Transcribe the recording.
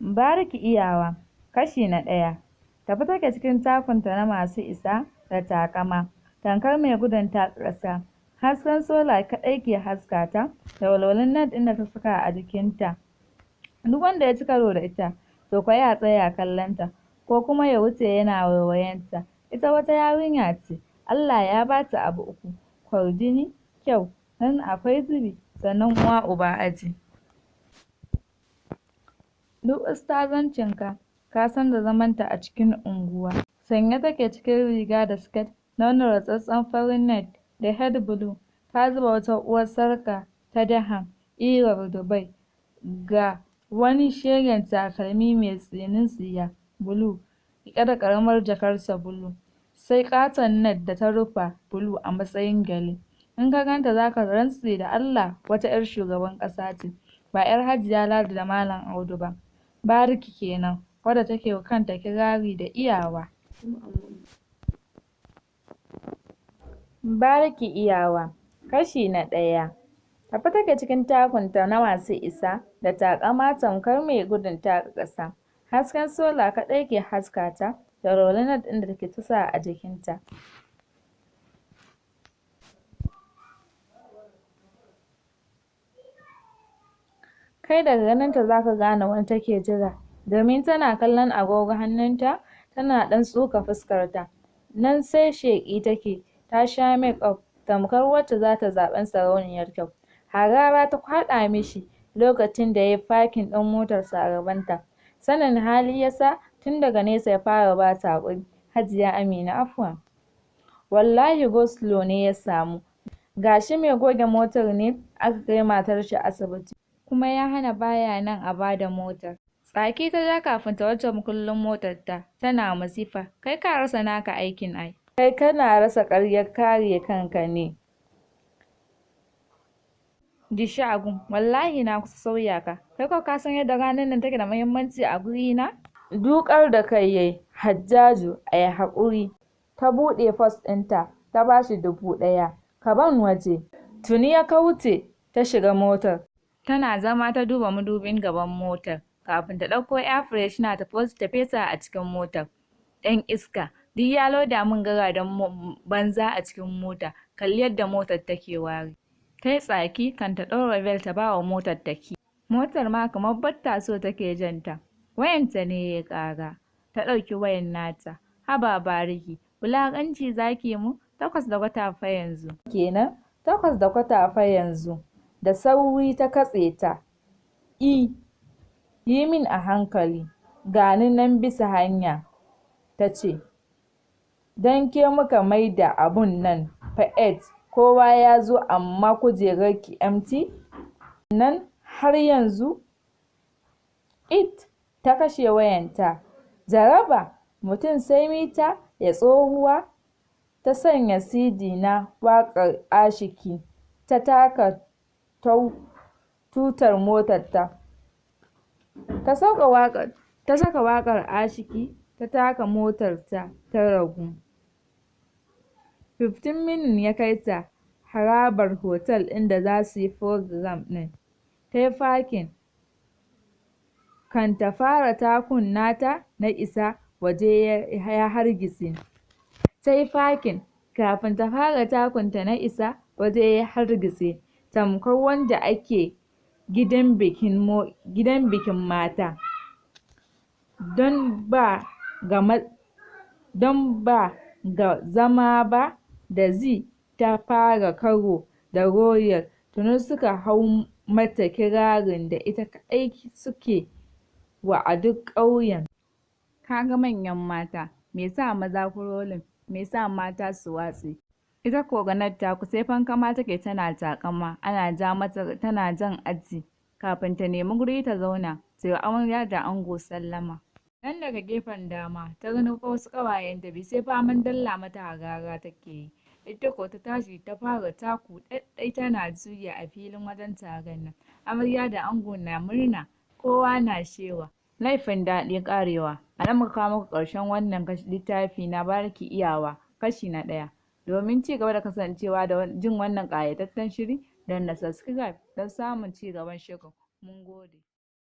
Bariki iyawa. Kashi na 1. Tafi take cikin takunta na masu isa da taƙama, tamkar mai gudun taka ƙasa. Hasken sola kaɗai ke haska ta da walwalin net ɗin da ta saka a jikinta. Duk wanda ya ci karo da ita, to kwa ya tsaya kallon ta, ko kuma ya wuce yana waiwayenta. Ita wata yarinya ce, Allah ya ba ta abu uku: kwarjini, kyau, sannan akwai zubi, sannan uwa uba aji. Duk ustazancinka, ka san da zamanta a cikin unguwa. Sanye take cikin riga da siket na wani ratsattsen farin net da head blue, ta zuba wata uwar sarƙa ta dirham ƙirar Dubai, ga wani shegen takalmi mai tsinin tsiya blue riƙe da ƙaramar jakarta blue, sai ƙaton net da ta rufa blue a matsayin gyale. In ka ganta za ka rantse da Allah wata 'yar shugaban ƙasa ce, ba 'yar Hajiya Ladi da Malam Audu ba. Bariki kenan, wadda take wa kanta kirari da iyawa. Bariki iyawa. Kashi na 1. Tafi take cikin takunta na masu isa da taƙama, tamkar mai gudun taka ƙasa. Hasken sola kaɗai ke haska ta da walwalin net ɗin da take ta sa a jikinta. Kai daga ganinta za ka gane wani take jira, domin tana kallon agogo hannunta, tana ɗan tsuka fuskarta. Nan sai sheƙi take, ta sha make-up tamkar wacce za ta zaɓen sarauniyar kyau. Harara ta kwaɗa mishi lokacin da ya yi fakin ɗin motarsa a gabanta. Sanin hali ya sa tun daga nesa ya fara ba ta haƙuri. Hajiya Amina afuwan. Wallahi go-slow ne ya samu. Ga shi mai goge motar ne aka kai matar shi asibiti, kuma ya hana baya nan a bada motar. Tsaki ta ja kafin ta wuce mukullin motarta, tana masifa. Kai ka rasa naka aikin ai. Kai kana rasa ƙaryar kare kanka ne. Dishagun, wallahi na kusa sauya ka. Kai ko ka san yadda ranar nan take da muhimmanci a gurina? Dukar da kai yayi, Hajjaju a yi haƙuri. Ta buɗe fos ɗinta, ta ba shi 1000. Ka ban waje. Tuni ya kauce, ta shiga motar. Tana zama ta duba madubin gaban motar, kafin ta ɗauko air freshener ta fesa a cikin motar. Ɗan iska, duk ya loda min garadan banza a cikin mota, kalli yadda motar take wari. Ta yi tsaki kan ta ɗaura bel ta ba wa motar ta ki. Motar ma kamar batta so take janta. Wayanta ne ya ƙara. Ta ɗauki wayan nata. Haba Bariki, wulaƙanci za ki mu? 8:15 fa yanzu. Kenan 8:15 fa yanzu. Da sauri ta katse ta. Yi min a hankali, ga ni nan bisa hanya, ta ce. Don ke muka maida abun nan fa 8, kowa ya zo amma kujerarki empty nan har yanzu. It ta kashe wayanta. Jaraba, mutum sai mita ya tsohuwa. Ta sanya CD na waƙar Ashiki, ta taka tutar motarta. Ta saka waƙar Ashiki, ta taka motarta ta ragu. 15 minutes ya kai ta harabar hotel ɗin da za su yi program ɗin. Ta yi fakin. Kan ta fara takun nata na isa waje ya hargitse. Ta yi fakin. Kafin ta fara takunta na isa waje ya hargitse, tamkar wanda ake gidan bikin mata. Don ba ga zama ba, da Z ta fara karo da Royal, tuni suka hau mata kirarin da ita kaɗai suke wa a duk ƙauyen. Ka ga manyan mata, me sa maza kurolin, me sa mata su watse. Ita ko ganar taku sai fankama take tana taƙama, ana ja mata tana jan aji, kafin ta nemi guri ta zauna, ta yi wa amarya da ango sallama. Nan daga gefen dama, ta gano wasu ƙawayenta biyu sai faman dalla mata harara take yi. Ita ko ta tashi ta fara taku ɗaiɗai tana juya a filin wajen taron nan. Amarya da ango na murna, kowa na shewa. Laifin daɗi ƙarewa. A nan muka kawo muku ƙarshen wannan littafi na Bariki Iyawa, kashi na 1. Domin ci gaba da kasancewa da jin wannan ƙayataccen shiri, danna subscribe don samun ci gaban shirin. Mun gode.